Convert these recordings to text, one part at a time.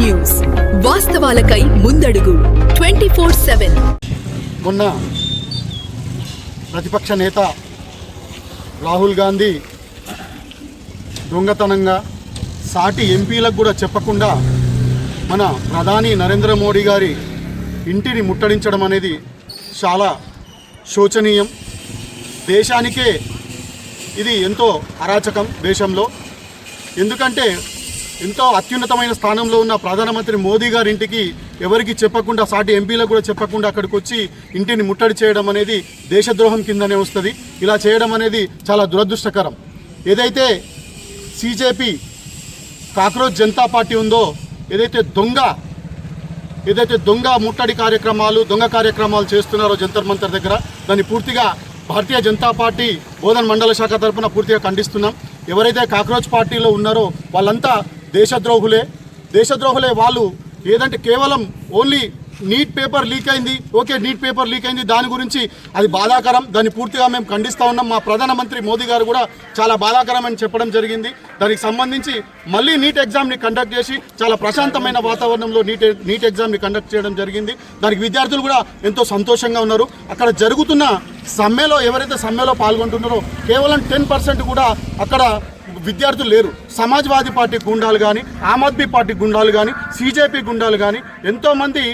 News వాస్తవాలకై ముందడుగు 24/7. మొన్న ప్రతిపక్ష నేత రాహుల్ గాంధీ దొంగతనంగా సాటి ఎంపీలకు కూడా చెప్పకుండా మన ప్రధాని నరేంద్ర మోడీ గారి ఇంటిని ముట్టడించడం అనేది చాలా శోచనీయం. దేశానికే ఇది ఎంతో అరాచకం దేశంలో. ఎందుకంటే ఎంతో అత్యున్నతమైన స్థానంలో ఉన్న ప్రధానమంత్రి మోదీ గారి ఇంటికి ఎవరికి చెప్పకుండా, సాటి ఎంపీలకు కూడా చెప్పకుండా అక్కడికి వచ్చి ఇంటిని ముట్టడి చేయడం అనేది దేశద్రోహం కిందనే వస్తుంది. ఇలా చేయడం అనేది చాలా దురదృష్టకరం. ఏదైతే సిజేపీ కాక్రోచ్ జనతా పార్టీ ఉందో, ఏదైతే దొంగ ముట్టడి కార్యక్రమాలు, దొంగ కార్యక్రమాలు చేస్తున్నారో జంతర్ మంతర్ దగ్గర, దాన్ని పూర్తిగా భారతీయ జనతా పార్టీ బోధన్ మండల శాఖ తరఫున పూర్తిగా ఖండిస్తున్నాం. ఎవరైతే కాక్రోచ్ పార్టీలో ఉన్నారో వాళ్ళంతా దేశద్రోహులే. వాళ్ళు ఏదంటే కేవలం ఓన్లీ నీట్ పేపర్ లీక్ అయింది, ఓకే నీట్ పేపర్ లీక్ అయింది, దాని గురించి అది బాధాకరం, దాన్ని పూర్తిగా మేము ఖండిస్తూ ఉన్నాం. మా ప్రధానమంత్రి మోదీ గారు కూడా చాలా బాధాకరం అని చెప్పడం జరిగింది. దానికి సంబంధించి మళ్ళీ నీట్ ఎగ్జామ్ని కండక్ట్ చేసి చాలా ప్రశాంతమైన వాతావరణంలో నీట్ ఎగ్జామ్ని కండక్ట్ చేయడం జరిగింది. దానికి విద్యార్థులు కూడా ఎంతో సంతోషంగా ఉన్నారు. అక్కడ జరుగుతున్న సమ్మెలో ఎవరైతే సమ్మెలో పాల్గొంటున్నారో కేవలం 10% కూడా అక్కడ విద్యార్థులు లేరు. సమాజ్వాదీ పార్టీ గుండాలు కానీ, ఆమ్ ఆద్మీ పార్టీ గుండాలు కానీ, సిజేపీ గుండాలు కానీ ఎంతోమంది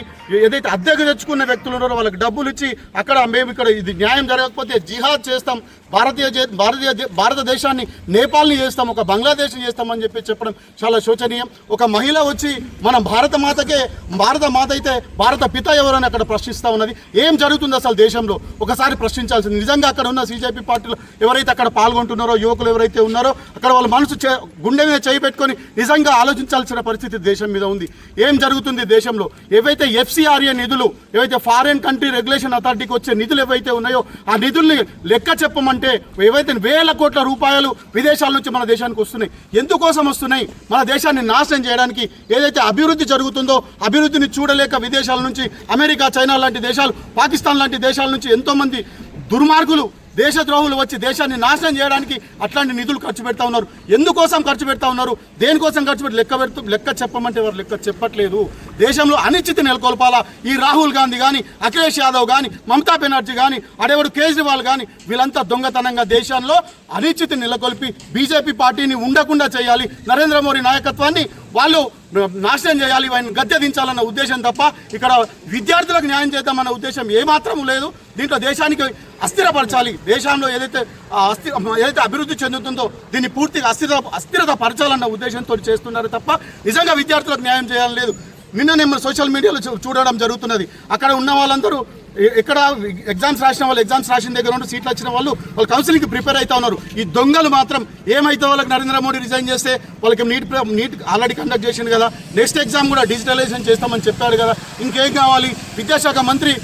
ఏదైతే అద్దెకు తెచ్చుకున్న వ్యక్తులు ఉన్నారో వాళ్ళకి డబ్బులు ఇచ్చి అక్కడ మేము ఇక్కడ ఇది న్యాయం జరగకపోతే జిహాద్ చేస్తాం, భారతదేశాన్ని నేపాల్ని చేస్తాం, ఒక బంగ్లాదేశ్ని చేస్తామని చెప్పడం చాలా శోచనీయం. ఒక మహిళ వచ్చి మనం భారత మాత అయితే భారత పిత ఎవరని అక్కడ ప్రశ్నిస్తూ ఉన్నది. ఏం జరుగుతుంది అసలు దేశంలో ఒకసారి ప్రశ్నించాల్సింది. నిజంగా అక్కడ ఉన్న సిజేపీ పార్టీలో ఎవరైతే అక్కడ పాల్గొంటున్నారో, యువకులు ఎవరైతే ఉన్నారో అక్కడ వాళ్ళ మనసు గుండె మీద చేయి పెట్టుకొని నిజంగా ఆలోచించాల్సిన పరిస్థితి దేశం మీద ఉంది. ఏం జరుగుతుంది దేశంలో? ఏవైతే FCRA నిధులు, ఏవైతే ఫారెన్ కంట్రీ రెగ్యులేషన్ అథారిటీకి వచ్చే నిధులు ఏవైతే ఉన్నాయో ఆ నిధుల్ని లెక్క చెప్పమంటే ఏవైతే వేల కోట్ల రూపాయలు విదేశాల నుంచి మన దేశానికి వస్తున్నాయి. ఎందుకోసం వస్తున్నాయి? మన దేశాన్ని నాశనం చేయడానికి. ఏదైతే అభివృద్ధి జరుగుతుందో అభివృద్ధిని చూడలేక విదేశాల నుంచి, అమెరికా, చైనా లాంటి దేశాలు, పాకిస్తాన్ లాంటి దేశాల నుంచి ఎంతోమంది దుర్మార్గులు, దేశద్రోహులు వచ్చి దేశాన్ని నాశనం చేయడానికి అట్లాంటి నిధులు ఖర్చు పెడతా ఉన్నారు. ఎందుకోసం ఖర్చు పెడతా ఉన్నారు? దేనికోసం ఖర్చు పెట్టి లెక్క చెప్పమంటే వారు లెక్క చెప్పట్లేదు. దేశంలో అనిశ్చితి నెలకొల్పాలా. ఈ రాహుల్ గాంధీ కానీ, అఖిలేష్ యాదవ్ కానీ, మమతా బెనర్జీ కానీ, అడేవాడు కేజ్రీవాల్ కానీ వీళ్ళంతా దొంగతనంగా దేశంలో అనిశ్చితి నెలకొల్పి బీజేపీ పార్టీని ఉండకుండా చేయాలి, నరేంద్ర మోడీ నాయకత్వాన్ని వాళ్ళు నాశనం చేయాలి, వారిని గద్దె దించాలన్న ఉద్దేశం తప్ప ఇక్కడ విద్యార్థులకు న్యాయం చేద్దామన్న ఉద్దేశం ఏమాత్రం లేదు. దీంట్లో దేశానికి అస్థిరపరచాలి. దేశంలో ఏదైతే అభివృద్ధి చెందుతుందో దీన్ని పూర్తిగా అస్థిరత పరచాలన్న ఉద్దేశంతో చేస్తున్నారు తప్ప నిజంగా విద్యార్థులకు న్యాయం చేయాలని లేదు. నిన్న నేను సోషల్ మీడియాలో చూడడం జరుగుతున్నది. అక్కడ ఉన్న వాళ్ళందరూ ఎక్కడ ఎగ్జామ్స్ రాసిన వాళ్ళు ఎగ్జామ్స్ రాసిన దగ్గర ఉండి సీట్లు వచ్చిన వాళ్ళు కౌన్సిలింగ్కి ప్రిపేర్ అవుతా ఉన్నారు. ఈ దొంగలు మాత్రం ఏమైతే వాళ్ళకి నరేంద్ర మోడీ రిజైన్ చేస్తే వాళ్ళకి నీట్ ఆల్రెడీ కండక్ట్ చేసింది కదా, నెక్స్ట్ ఎగ్జామ్ కూడా డిజిటలైజేషన్ చేస్తామని చెప్పాడు కదా, ఇంకేం కావాలి? విద్యాశాఖ మంత్రి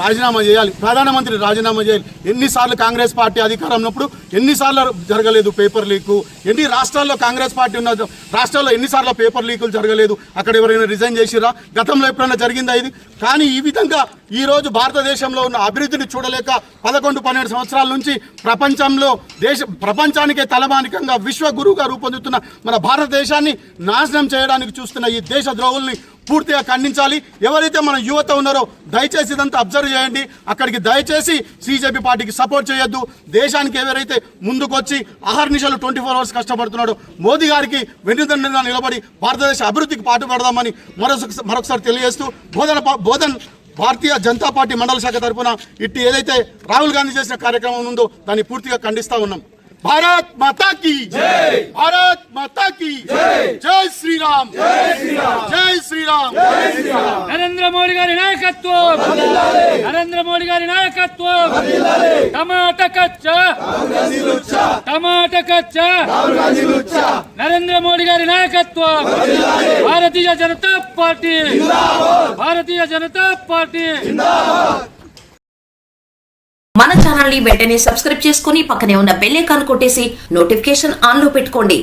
రాజీనామా చేయాలి, ప్రధానమంత్రి రాజీనామా చేయాలి. ఎన్నిసార్లు కాంగ్రెస్ పార్టీ అధికారంలో ఉన్నప్పుడు ఎన్నిసార్లు జరగలేదు పేపర్ లీకు? ఎన్ని రాష్ట్రాల్లో కాంగ్రెస్ పార్టీ ఉన్న రాష్ట్రాల్లో ఎన్నిసార్లు పేపర్ లీకులు జరగలేదు? అక్కడ ఎవరైనా రిజైన్ చేసిరా? గతంలో ఎప్పుడైనా జరిగిందా ఇది? కానీ ఈ విధంగా ఈరోజు భారతదేశంలో ఉన్న అభివృద్ధిని చూడలేక 11-12 సంవత్సరాల నుంచి ప్రపంచానికే తలమానికంగా విశ్వగురువుగా రూపొందుతున్న మన భారతదేశాన్ని నాశనం చేయడానికి చూస్తున్న ఈ దేశ ద్రోహుల్ని పూర్తిగా ఖండించాలి. ఎవరైతే మన యువత ఉన్నారో దయచేసి ఇదంతా అబ్జర్వ్ చేయండి. అక్కడికి దయచేసి సిజేపీ పార్టీకి సపోర్ట్ చేయొద్దు. దేశానికి ఎవరైతే ముందుకొచ్చి అహర్నిశలు 24 hours కష్టపడుతున్నాడో మోదీ గారికి వెన్నుదన్నుగా నిలబడి భారతదేశ అభివృద్ధికి పాటుపడదామని మరొకసారి తెలియజేస్తూ బోధన్ భారతీయ జనతా పార్టీ మండల శాఖ తరఫున ఇట్టి ఏదైతే రాహుల్ గాంధీ చేసిన కార్యక్రమం ఉందో దాన్ని పూర్తిగా ఖండిస్తూ ఉన్నాం. भारत माता की जय, भारत माता की जय, जय श्री राम, जय श्री राम, जय श्री राम, जय श्री राम. नरेंद्र मोदी गारी नायकत्వం, नरेंद्र मोदी गारी नायकत्వం. टमाटा कच्चा, नरेंद्र मोदी गारी नायकत्వం. भारतीय जनता पार्टी जिंदाबाद, भारतीय जनता पार्टी जिंदाबाद. మన ఛానల్ ని వెంటనే సబ్స్క్రైబ్ చేసుకుని పక్కనే ఉన్న బెల్ ఐకాన్ కొట్టేసి నోటిఫికేషన్ ఆన్ లో పెట్టుకోండి.